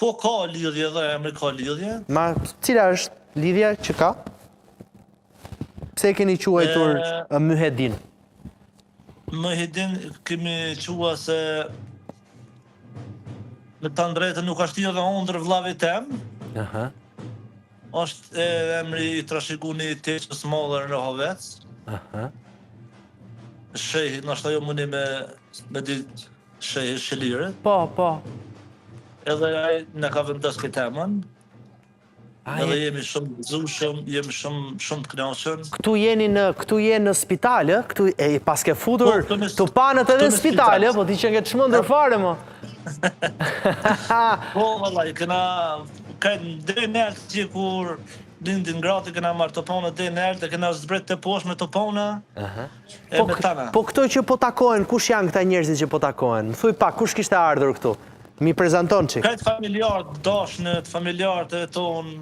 Po ka lidhje dhe emri ka lidhje. Ma cila është lidhja që ka? Pse keni quajtur Muhedin? Muhedin kemi qua se me të drejtën nuk është edhe ondër vllavit tem. Është emri i trashëguni i teqës madhe në Rahovec. Shehi, nështë ajo mundi me ditë shehi Shëlirët. Po. Edhe ai në ka vendos këtë temën. Edhe jemi shumë gëzueshëm, jemi shumë të kënaqur. Këtu jeni në spital, këtu pas ke futur tupanët edhe në spital, po ti që ke të çmendur fare mo. Po vallai, kanë deri në që kur lindin gratë kena marrë topona deri në e kena zbret të poshtë me topona. Po këto që po takohen, kush janë këta njerëzit që po takohen? Më thuj pak, kush kishte ardhur këtu? Mi prezanton çik. Këtë familjarët, dashnët, familjarët e tonë,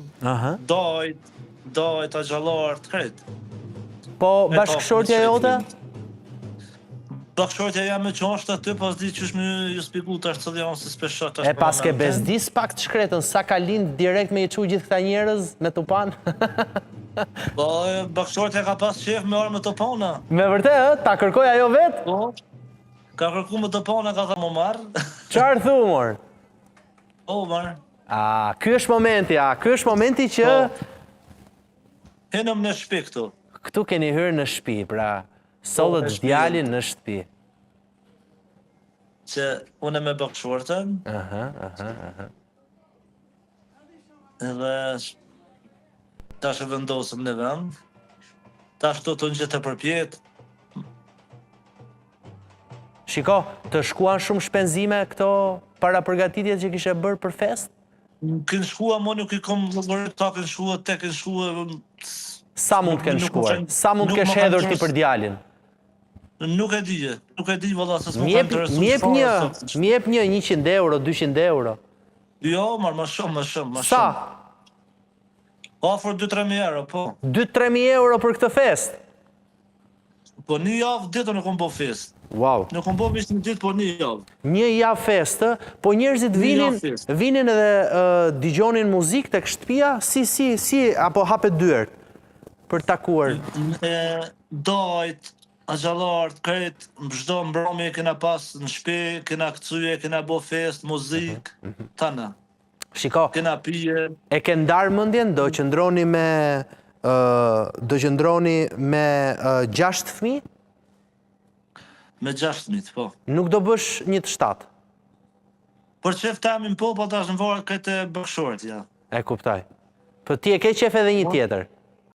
dajt, axhallarët, këtë. Po bashkëshortja jote? Bashkëshortja jam me qashtë aty, pas di që është me ju spiku të ashtë të janë se speshat. E pas ke bezdis pak të shkretën, sa ka lind direkt me i qu gjithë këta njerëz me tupan? Po, bashkëshortja ka pas qef me arë me tupana. Me vërtet, ta kërkoj ajo vetë? Po. Ka kërku me topona, ka tha më marrë. Qarë thu, mor? O, marrë. Ky është momenti që... Henëm në shtëpi këtu. Këtu keni hyrë në shtëpi, pra, sollët djalin në shtëpi. Që unë me bashkëshortën. Edhe... tash e vendosëm në vend. Tash të në gjithë të përpjet. Shiko, të shkuan shumë shpenzime këto para përgatitjet që kishe bërë për fest? Kënë shkua, mo nuk i kom vëllërit, ta kënë shkua, te kënë shkua... Sa mund kënë shkuar? Sa mund kësh hedhur ti për djalin? Nuk e di, valla, se s'mu kanë të resu. Mi jep një 100 euro, 200 euro. Jo, marë, ma shumë. Sa? Afër 2-3.000 euro, po. 2-3.000 euro për këtë fest? Po një javë ditë nuk kom bo fest. Wow. Nuk kom bo vishë një ditë, po një javë. Një javë festë, po njerëzit vinin edhe digjonin muzik të kështëpia, si, apo hapet dyert për takuar? Dajt, axhallarët, krejt, çdo mbrëmje kena pas në shtëpi, kena këcuje, kena bo fest, muzik, tana. Shiko, kena pije. E ke ndarë mendjen, do qëndroni me 6 fëmijë? Me 6 fëmijë, po. Nuk do bësh një të 7? Për qef tamin po tash në varë këtë bashkëshortja. E kuptoj. Po ti e ke qef edhe një tjetër?